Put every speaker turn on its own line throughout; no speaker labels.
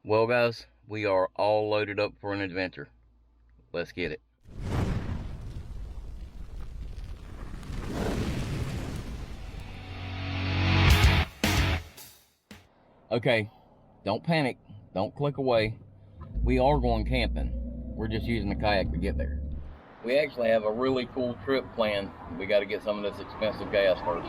Well guys, we are all loaded up for an adventure. Let's get it. Okay, don't panic, don't click away. We are going camping. We're just using the kayak to get there. We actually have a really cool trip planned. We got to get some of this expensive gas first.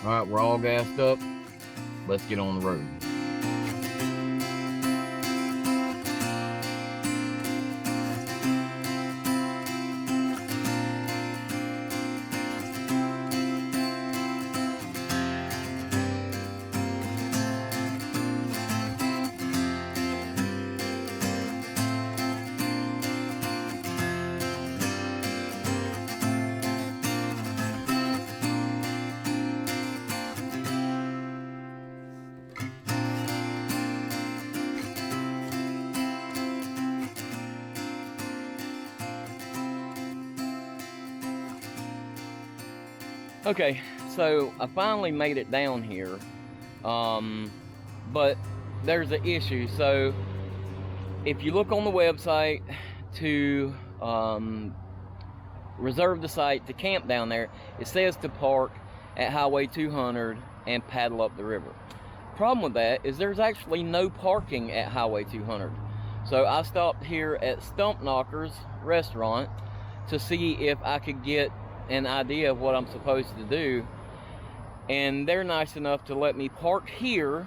All right, we're all gassed up. Let's get on the road. Okay, so I finally made it down here, but there's an issue. So if you look on the website to reserve the site to camp down there, it says to park at Highway 200 and paddle up the river. Problem with that is there's actually no parking at Highway 200. So I stopped here at Stump Knockers restaurant to see if I could get an idea of what I'm supposed to do, and they're nice enough to let me park here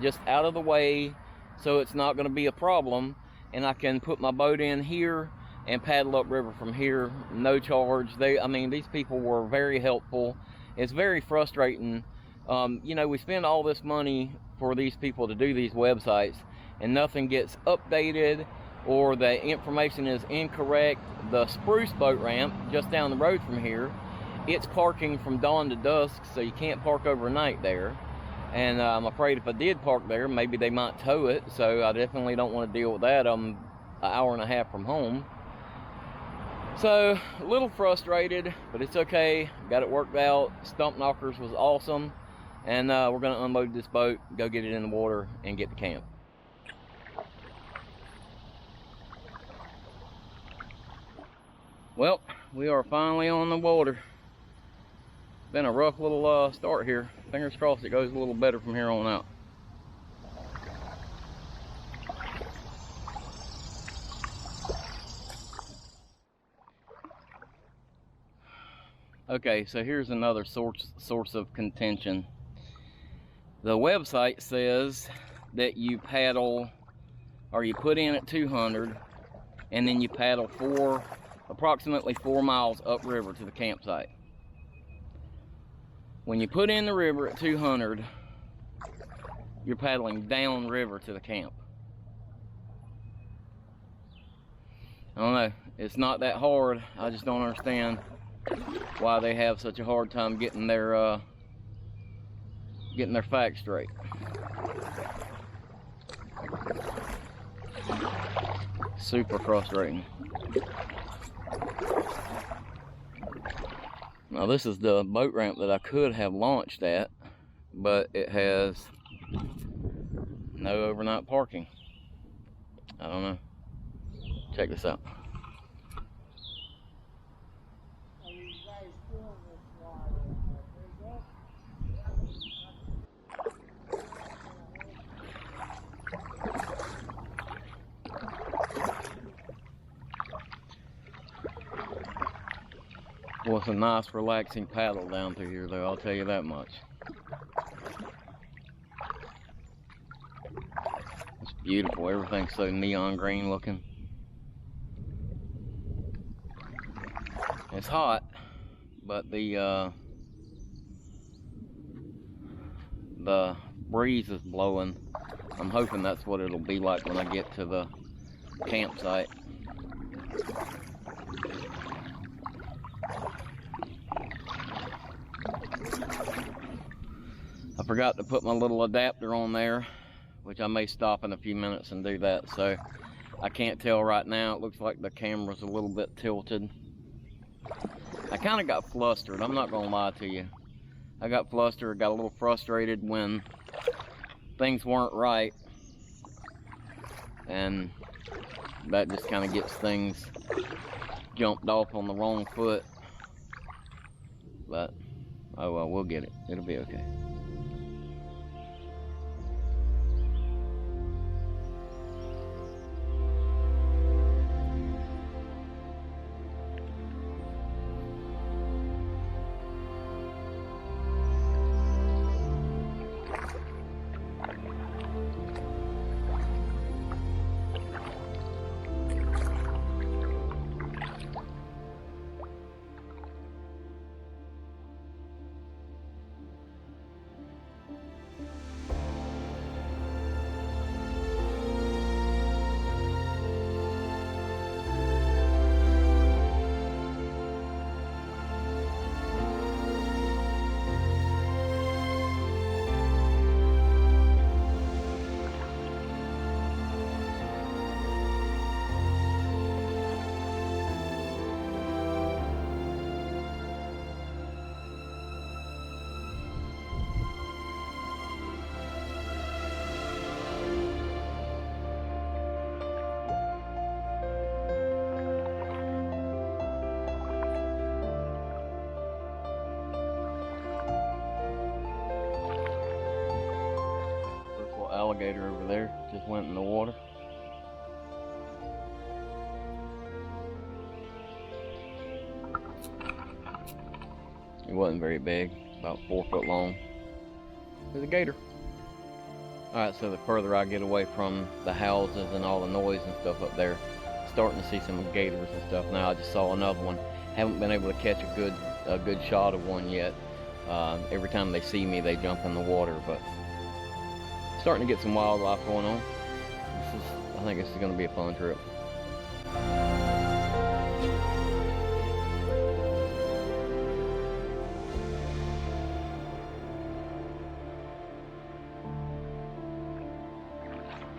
just out of the way so it's not going to be a problem, and I can put my boat in here and paddle up river from here, no charge. I mean, these people were very helpful. It's very frustrating. You know, we spend all this money for these people to do these websites and nothing gets updated, or the information is incorrect. The Spruce boat ramp just down the road from here, it's parking from dawn to dusk, so you can't park overnight there. And I'm afraid if I did park there, maybe they might tow it, so I definitely don't want to deal with that. I'm an hour and a half from home. So, a little frustrated, but it's okay. Got it worked out. Stump Knockers was awesome. And we're going to unload this boat, go get it in the water, and get to camp. Well, we are finally on the water. Been a rough little start here. Fingers crossed it goes a little better from here on out. Okay, so here's another source of contention. The website says that you paddle, or you put in at 200, and then you paddle approximately 4 miles upriver to the campsite. When you put in the river at 200, you're paddling downriver to the camp. I don't know, it's not that hard. I just don't understand why they have such a hard time getting their facts straight. Super frustrating. Now this is the boat ramp that I could have launched at, but it has no overnight parking. I don't know. Check this out. Well, it's a nice relaxing paddle down through here though, I'll tell you that much. It's beautiful, everything's so neon green looking. It's hot, but the breeze is blowing. I'm hoping that's what it'll be like when I get to the campsite. I forgot to put my little adapter on there, which I may stop in a few minutes and do that, so I can't tell right now. It looks like the camera's a little bit tilted. I kind of got flustered, I'm not gonna lie to you. I got flustered, got a little frustrated when things weren't right, and that just kind of gets things jumped off on the wrong foot. But oh well, we'll get it, it'll be okay. Alligator over there just went in the water. It wasn't very big, about 4 foot long. There's a gator. Alright, so the further I get away from the houses and all the noise and stuff up there, starting to see some gators and stuff now. I just saw another one. Haven't been able to catch a good shot of one yet. Every time they see me, they jump in the water, but starting to get some wildlife going on. I think this is going to be a fun trip.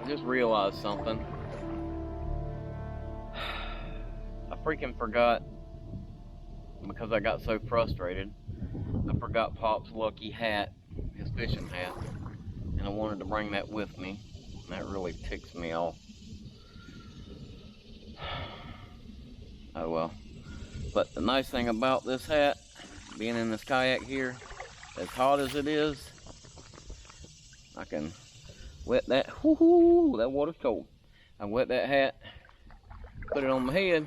I just realized something. I freaking forgot, because I got so frustrated, I forgot Pop's lucky hat, his fishing hat. And I wanted to bring that with me, and that really ticks me off. Oh well. But the nice thing about this hat, being in this kayak here, as hot as it is, I can wet that, whoo-hoo, that water's cold. I wet that hat, put it on my head,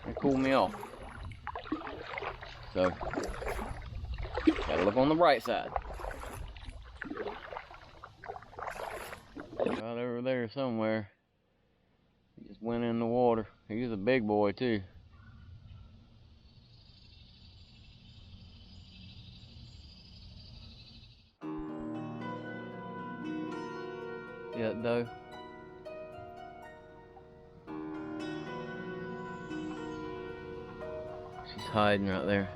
and cool me off. So, gotta look on the bright side. Right over there somewhere. He just went in the water. He's a big boy too. See that doe? She's hiding right there.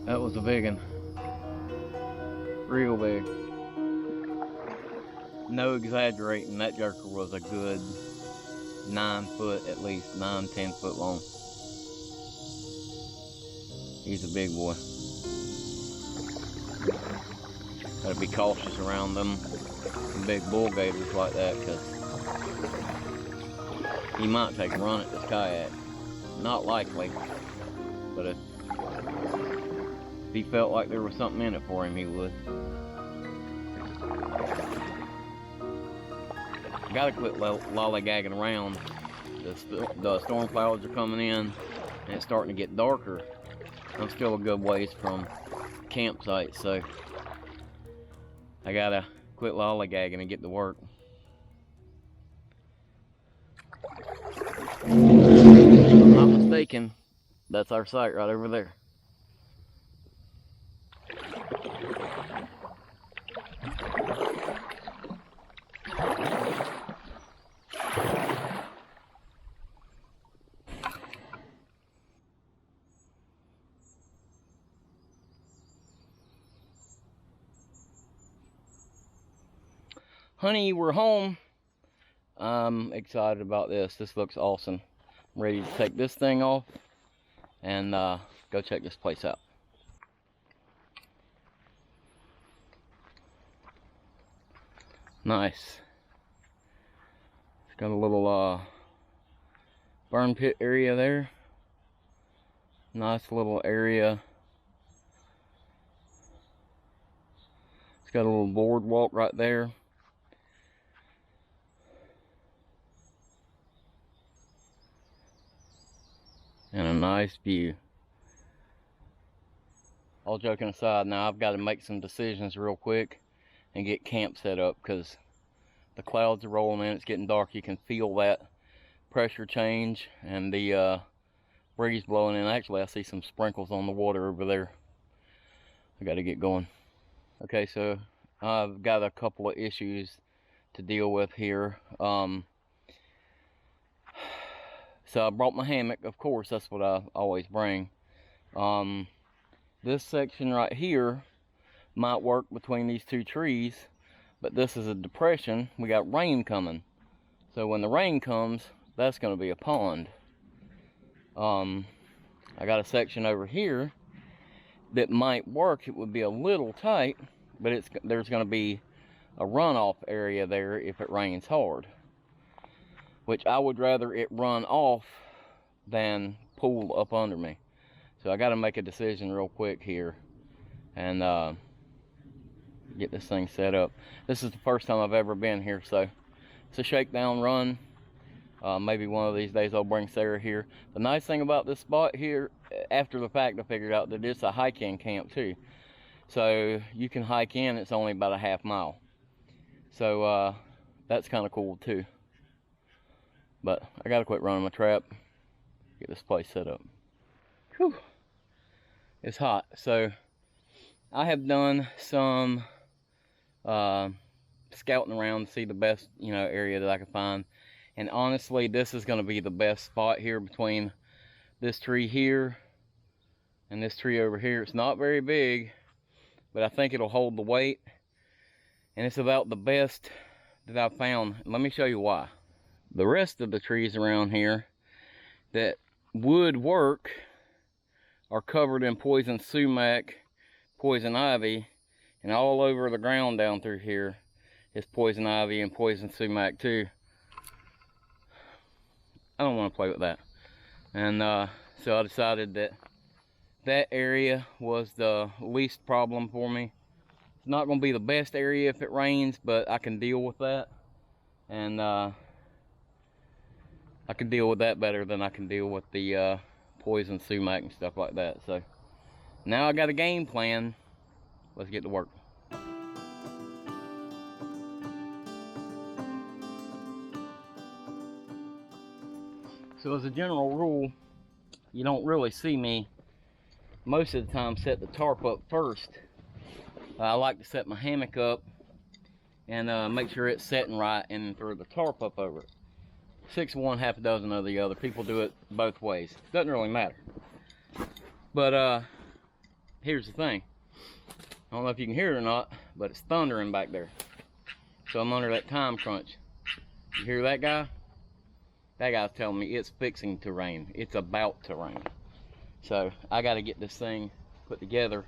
That was a big one. Real big. No exaggerating, that jerker was a good 9 foot, at least 9-10 foot long. He's a big boy. Gotta be cautious around them big bull gators like that, because he might take a run at this kayak. Not likely, but if he felt like there was something in it for him, he would. I gotta quit lollygagging around. The storm clouds are coming in, and it's starting to get darker. I'm still a good ways from campsite, so I gotta quit lollygagging and get to work. If I'm not mistaken, that's our site right over there. honey, we're home. I'm excited about this. This looks awesome. I'm ready to take this thing off and go check this place out. Nice. It's got a little burn pit area there. Nice little area. It's got a little boardwalk right there. And a nice view. All joking aside, now I've got to make some decisions real quick and get camp set up, because the clouds are rolling in. It's getting dark. You can feel that pressure change and the breeze blowing in. Actually, I see some sprinkles on the water over there. I got to get going. Okay, so I've got a couple of issues to deal with here. So I brought my hammock, of course. That's what I always bring. This section right here might work between these two trees, but this is a depression. We got rain coming, so when the rain comes, that's going to be a pond. I got a section over here that might work. It would be a little tight, but there's going to be a runoff area there if it rains hard, which I would rather it run off than pool up under me. So I got to make a decision real quick here and get this thing set up. This is the first time I've ever been here, so it's a shakedown run. Maybe one of these days I'll bring Sarah here. The nice thing about this spot here, after the fact I figured out that it's a hike-in camp too. So you can hike in, it's only about a half mile. So that's kind of cool too. But I gotta quit running my trap, get this place set up. Whew. It's hot. So I have done some scouting around to see the best, area that I can find. And honestly, this is gonna be the best spot here between this tree here and this tree over here. It's not very big, but I think it'll hold the weight. And it's about the best that I've found. Let me show you why. The rest of the trees around here that would work are covered in poison sumac, poison ivy, and all over the ground down through here is poison ivy and poison sumac too. I don't want to play with that. And so I decided that that area was the least problem for me. It's not going to be the best area if it rains, but I can deal with that. And I can deal with that better than I can deal with the poison sumac and stuff like that. So now I got a game plan. Let's get to work. So as a general rule, you don't really see me most of the time set the tarp up first. I like to set my hammock up and make sure it's setting right and throw the tarp up over it. 6 of one, half a dozen of the other. People do it both ways. Doesn't really matter. But here's the thing. I don't know if you can hear it or not, but it's thundering back there. So I'm under that time crunch. You hear that guy? That guy's telling me it's fixing to rain. It's about to rain. So I got to get this thing put together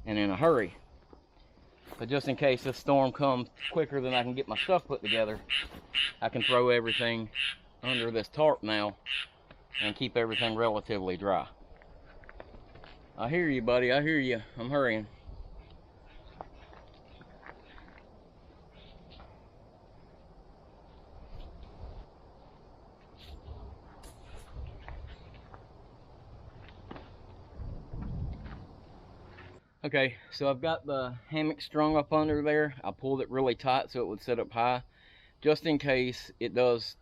and in a hurry. But just in case this storm comes quicker than I can get my stuff put together, I can throw everything under this tarp now and keep everything relatively dry. I hear you, buddy. I hear you. I'm hurrying. Okay, so I've got the hammock strung up under there. I pulled it really tight so it would sit up high. Just in case it does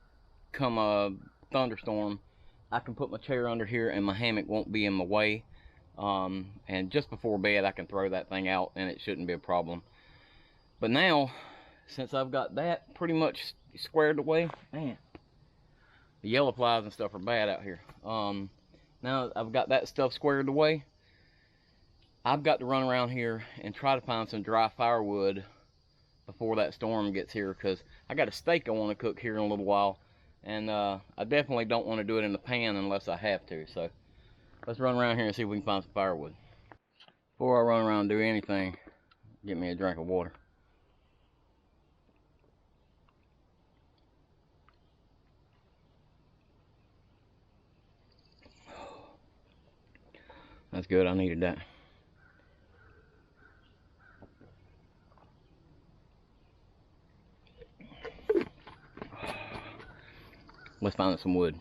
come a thunderstorm, I can put my chair under here and my hammock won't be in my way. And just before bed I can throw that thing out and it shouldn't be a problem. But now, since I've got that pretty much squared away, man, the yellow flies and stuff are bad out here. Now I've got that stuff squared away, I've got to run around here and try to find some dry firewood before that storm gets here, because I got a steak I want to cook here in a little while, and I definitely don't want to do it in the pan unless I have to. So let's run around here and see if we can find some firewood. Before I run around and do anything, get me a drink of water. That's good, I needed that. Let's find some wood.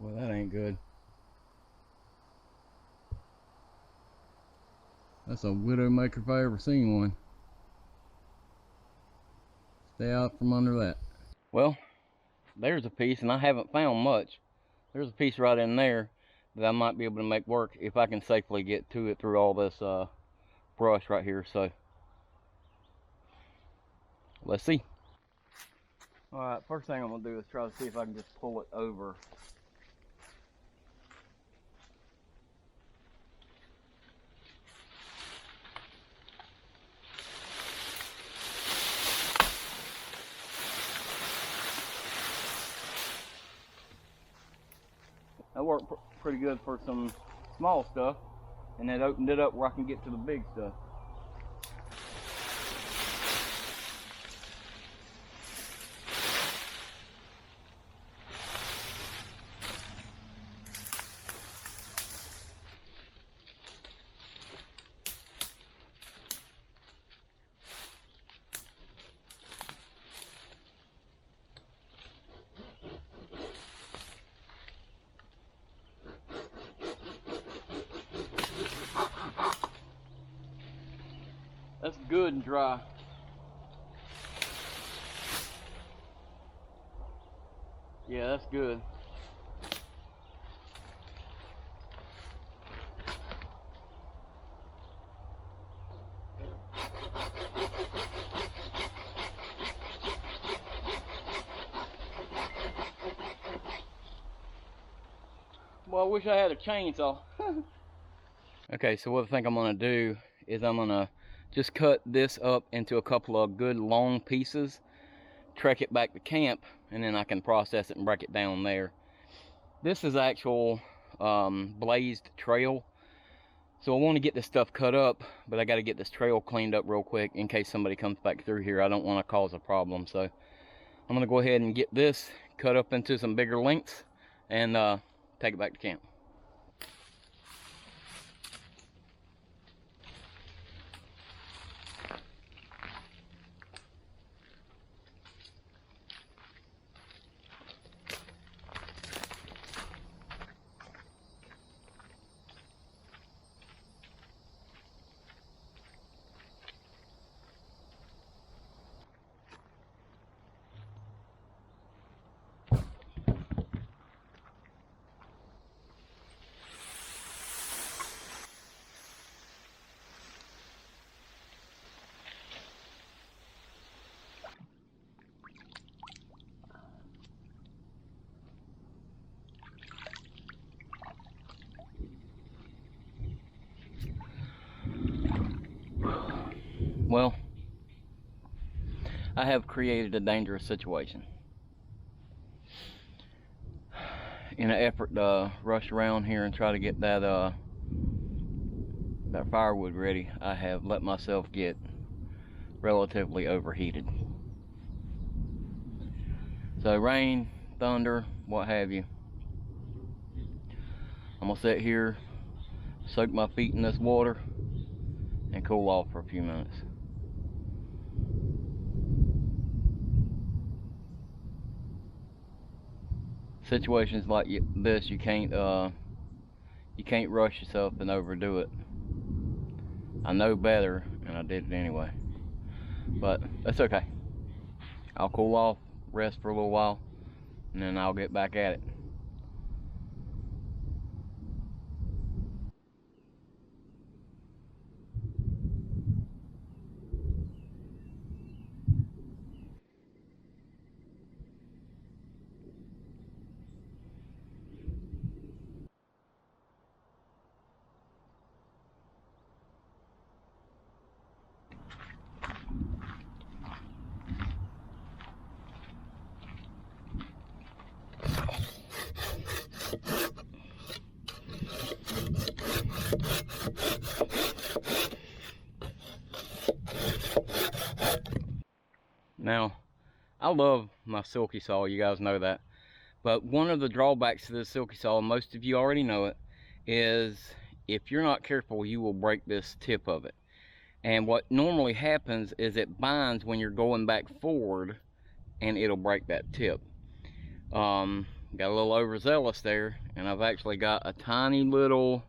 Well, that ain't good. That's a widowmaker if I ever seen one. Stay out from under that. Well, there's a piece, and I haven't found much. There's a piece right in there that I might be able to make work if I can safely get to it through all this brush right here. So let's see. All right, first thing I'm gonna do is try to see if I can just pull it over. That worked pretty good for some small stuff, and that opened it up where I can get to the big stuff. That's good and dry. Yeah, that's good. Well, I wish I had a chainsaw. Okay, so what I think I'm gonna do is I'm gonna just cut this up into a couple of good long pieces, trek it back to camp, and then I can process it and break it down there. This is actual blazed trail, so I want to get this stuff cut up, but I got to get this trail cleaned up real quick in case somebody comes back through here. I don't want to cause a problem, so I'm gonna go ahead and get this cut up into some bigger lengths and take it back to camp. Well, I have created a dangerous situation. In an effort to rush around here and try to get that firewood ready, I have let myself get relatively overheated. So rain, thunder, what have you. I'm gonna sit here, soak my feet in this water, and cool off for a few minutes. Situations like this, you can't rush yourself and overdo it. I know better, and I did it anyway. But that's okay. I'll cool off, rest for a little while, and then I'll get back at it. Now, I love my silky saw, you guys know that. But one of the drawbacks to this silky saw, most of you already know it, is if you're not careful, you will break this tip of it. And what normally happens is it binds when you're going back forward, and it'll break that tip. Got a little overzealous there, and I've actually got a tiny little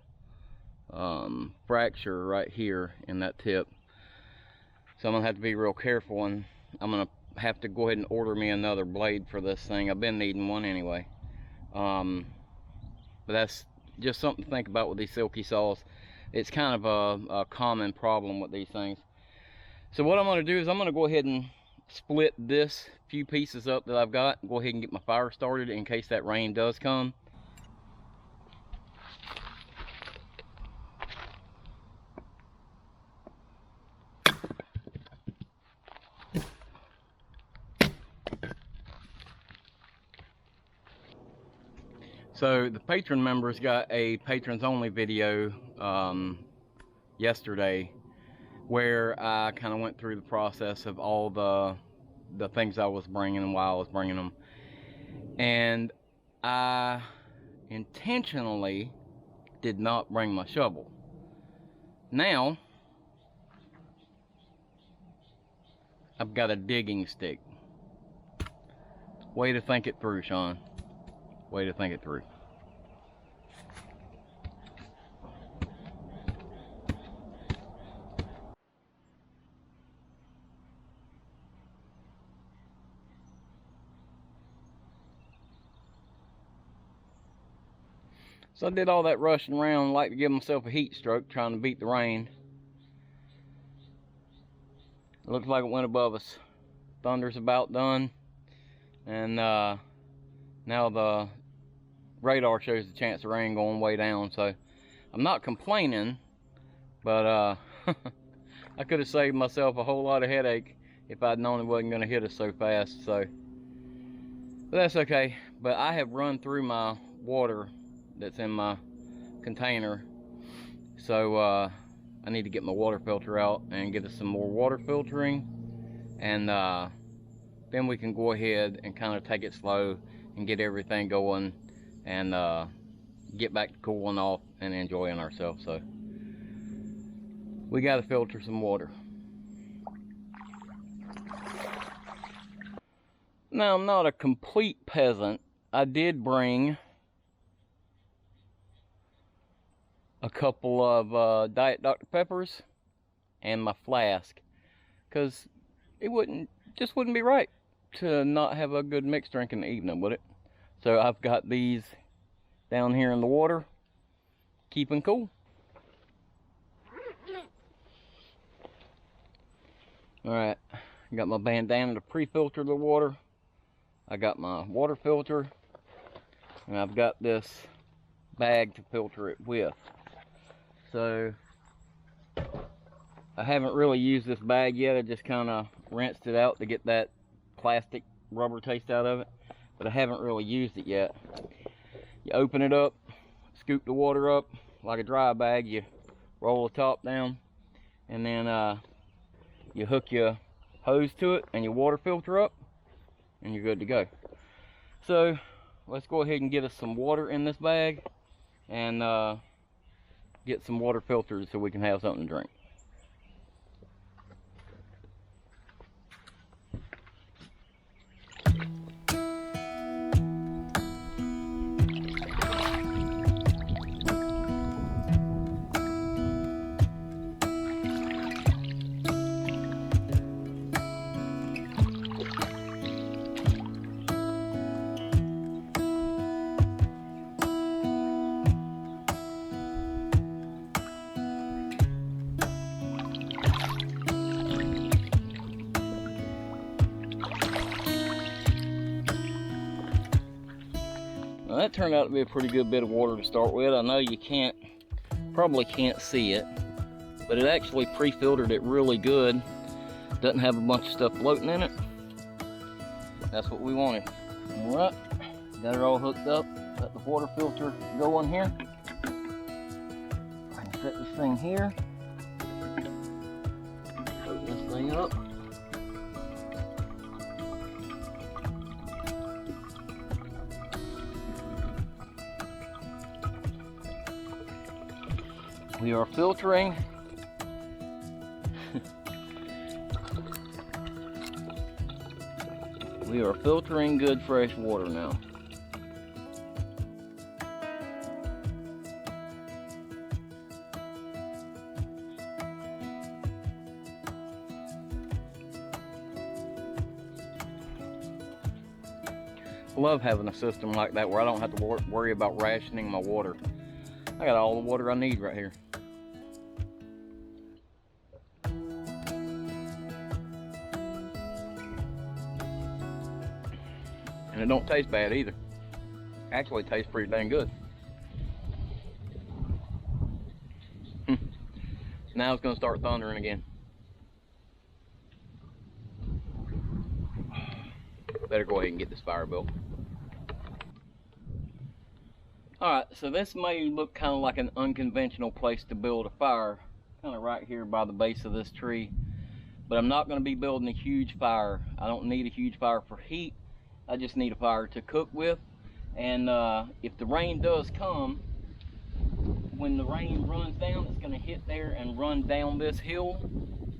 fracture right here in that tip. So I'm gonna have to be real careful, and I'm gonna have to go ahead and order me another blade for this thing. I've been needing one anyway. But that's just something to think about with these silky saws. It's kind of a common problem with these things. So what I'm gonna do is I'm gonna go ahead and split this few pieces up that I've got, go ahead and get my fire started in case that rain does come. So the patron members got a patrons only video yesterday where I kind of went through the process of all the things I was bringing and why I was bringing them. And I intentionally did not bring my shovel. Now, I've got a digging stick. Way to think it through, Sean. Way to think it through. So I did all that rushing around, like to give myself a heat stroke, trying to beat the rain. It looks like it went above us. Thunder's about done, and now the radar shows the chance of rain going way down. So I'm not complaining, but I could have saved myself a whole lot of headache if I'd known it wasn't going to hit us so fast. So, but that's okay. But I have run through my water that's in my container, so I need to get my water filter out and get us some more water filtering, and then we can go ahead and kind of take it slow and get everything going and get back to cooling off and enjoying ourselves. So we got to filter some water. Now, I'm not a complete peasant. I did bring a couple of Diet Dr. Peppers and my flask, because it just wouldn't be right to not have a good mixed drink in the evening, would it? So I've got these down here in the water, keeping cool. Alright, got my bandana to pre-filter the water. I got my water filter, and I've got this bag to filter it with. So I haven't really used this bag yet. I just kind of rinsed it out to get that plastic rubber taste out of it, but I haven't really used it yet. You open it up, scoop the water up like a dry bag, you roll the top down, and then you hook your hose to it and your water filter up, and you're good to go. So let's go ahead and get us some water in this bag and get some water filters so we can have something to drink. Well, that turned out to be a pretty good bit of water to start with. I know you probably can't see it, but it actually pre-filtered it really good. Doesn't have a bunch of stuff floating in it. That's what we wanted. All right, got it all hooked up. Let the water filter go in here. I can set this thing here. Hook this thing up. We are filtering we are filtering good fresh water now. I love having a system like that where I don't have to worry about rationing my water. I got all the water I need right here. And it don't taste bad either. Actually, it tastes pretty dang good. Now it's gonna start thundering again. Better go ahead and get this fire built. Alright, so this may look kind of like an unconventional place to build a fire, kind of right here by the base of this tree. But I'm not going to be building a huge fire. I don't need a huge fire for heat. I just need a fire to cook with. And if the rain does come, when the rain runs down, it's going to hit there and run down this hill.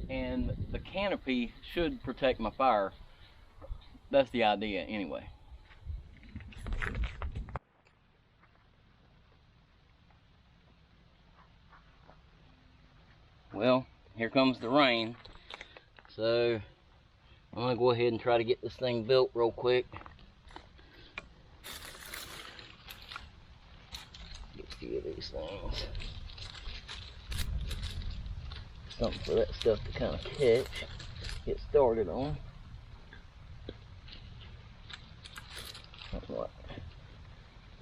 And the canopy should protect my fire. That's the idea anyway. Well, here comes the rain. So I'm gonna go ahead and try to get this thing built real quick. Get a few of these things. Something for that stuff to kind of catch, get started on.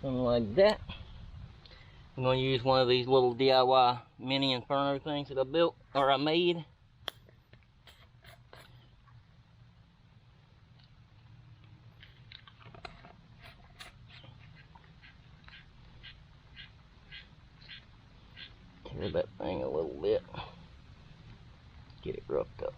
Something like that. I'm going to use one of these little DIY mini inferno things that I built, or I made. Tear that thing a little bit. Get it roughed up.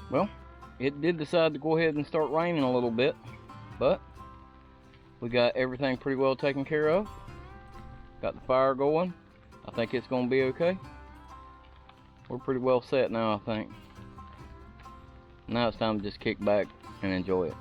Well, it did decide to go ahead and start raining a little bit, but we got everything pretty well taken care of. Got the fire going. I think it's going to be okay. We're pretty well set now, I think. Now it's time to just kick back and enjoy it.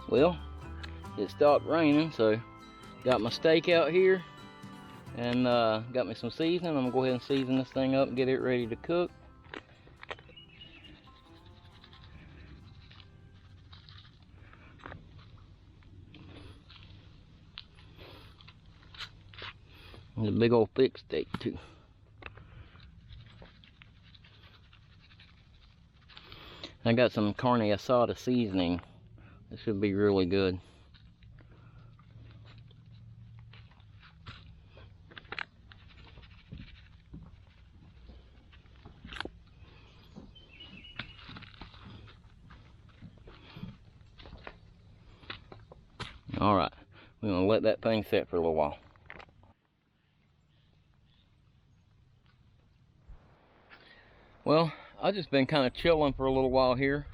Well, it stopped raining, so got my steak out here and got me some seasoning. I'm gonna go ahead and season this thing up and get it ready to cook. It's a big old thick steak too. I got some carne asada seasoning. It should be really good. All right, we're gonna let that thing set for a little while. Well, I've just been kind of chilling for a little while here.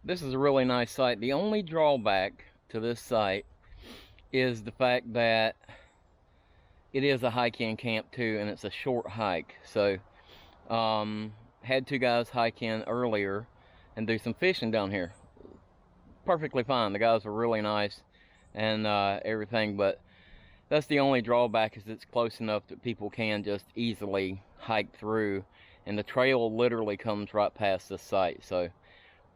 This is a really nice site. The only drawback to this site is the fact that it is a hike-in camp too, and it's a short hike. So, had two guys hike in earlier and do some fishing down here. Perfectly fine. The guys were really nice and everything, but that's the only drawback, is it's close enough that people can just easily hike through, and the trail literally comes right past this site. So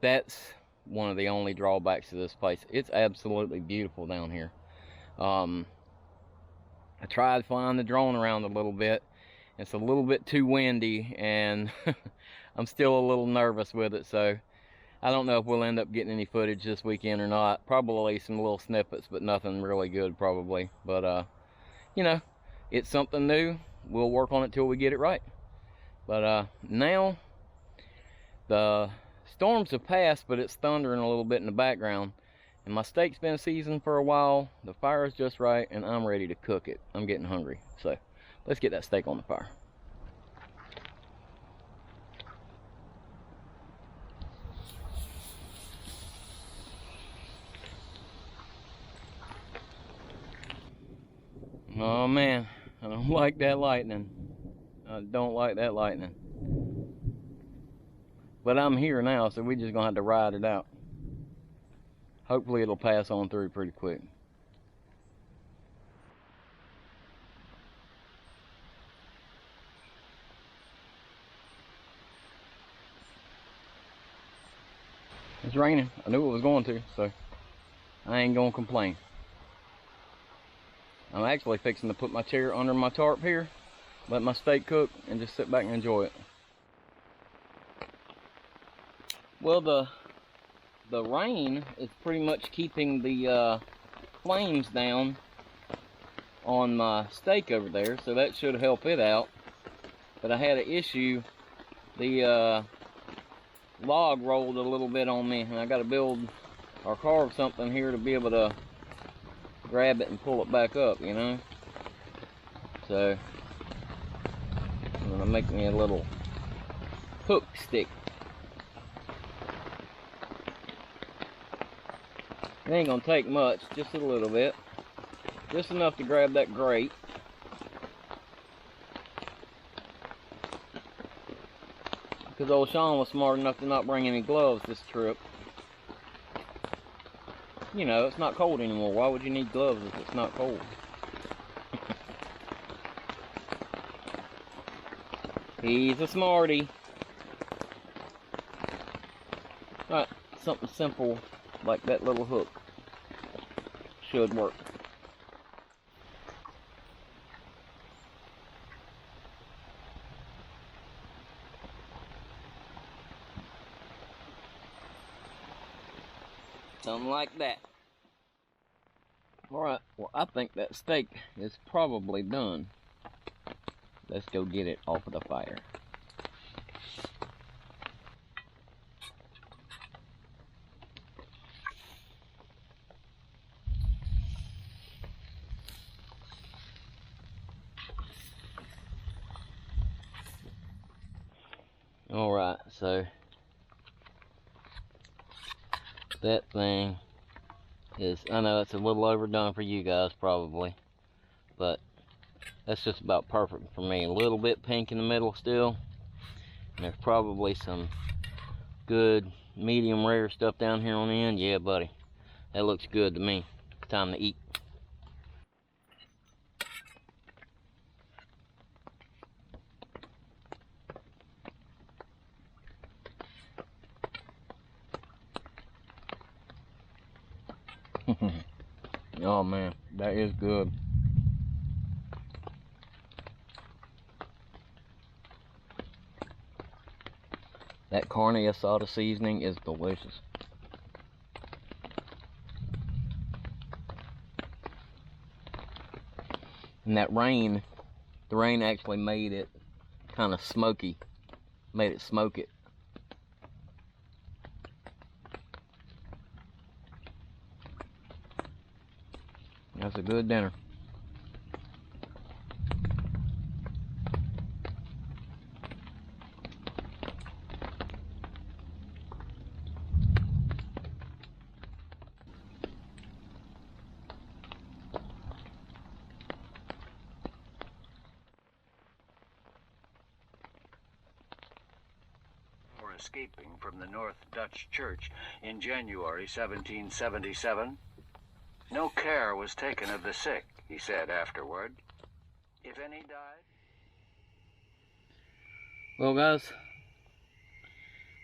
that's one of the only drawbacks to this place. It's absolutely beautiful down here. I tried flying the drone around a little bit. It's a little bit too windy, and I'm still a little nervous with it, so I don't know if we'll end up getting any footage this weekend or not. Probably some little snippets, but nothing really good probably. But you know, it's something new. We'll work on it till we get it right. But now the storms have passed, but it's thundering a little bit in the background, and my steak's been seasoned for a while. The fire is just right, and I'm ready to cook it. I'm getting hungry, so let's get that steak on the fire. Oh man, I don't like that lightning. I don't like that lightning. But I'm here now, so we're just gonna have to ride it out. Hopefully it'll pass on through pretty quick. It's raining. I knew it was going to, so I ain't gonna complain. I'm actually fixing to put my chair under my tarp here, let my steak cook, and just sit back and enjoy it. Well, the rain is pretty much keeping the flames down on my steak over there, so that should help it out. But I had an issue. The log rolled a little bit on me, and I got to build or carve something here to be able to grab it and pull it back up, you know. So I'm gonna make me a little hook stick. It ain't gonna take much, just a little bit, just enough to grab that grate. Because old Sean was smart enough to not bring any gloves this trip. You know, it's not cold anymore. Why would you need gloves if it's not cold? He's a smarty. Alright, something simple like that little hook should work. Something like that. Alright, well, I think that steak is probably done. Let's go get it off of the fire. Alright, so that thing is, I know it's a little overdone for you guys probably, but that's just about perfect for me. A little bit pink in the middle still, and there's probably some good medium rare stuff down here on the end. Yeah, buddy, that looks good to me. Time to eat. Oh man, that is good. That carne asada seasoning is delicious. And that rain, the rain actually made it kind of smoky, made it smoke it. That's a good dinner.
Escaping from the North Dutch Church in January 1777. No care was taken of the sick, he said afterward. If any died.
Well, guys,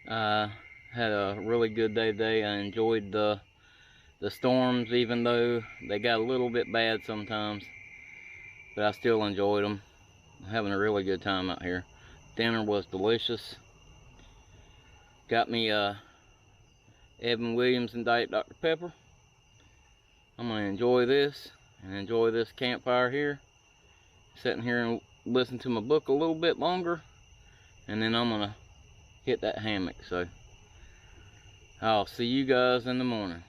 I had a really good day today. I enjoyed the storms, even though they got a little bit bad sometimes, but I still enjoyed them. I'm having a really good time out here. Dinner was delicious. Got me Evan Williams and Diet Dr. Pepper. I'm going to enjoy this and enjoy this campfire here. Sitting here and listen to my book a little bit longer, and then I'm going to hit that hammock. So I'll see you guys in the morning.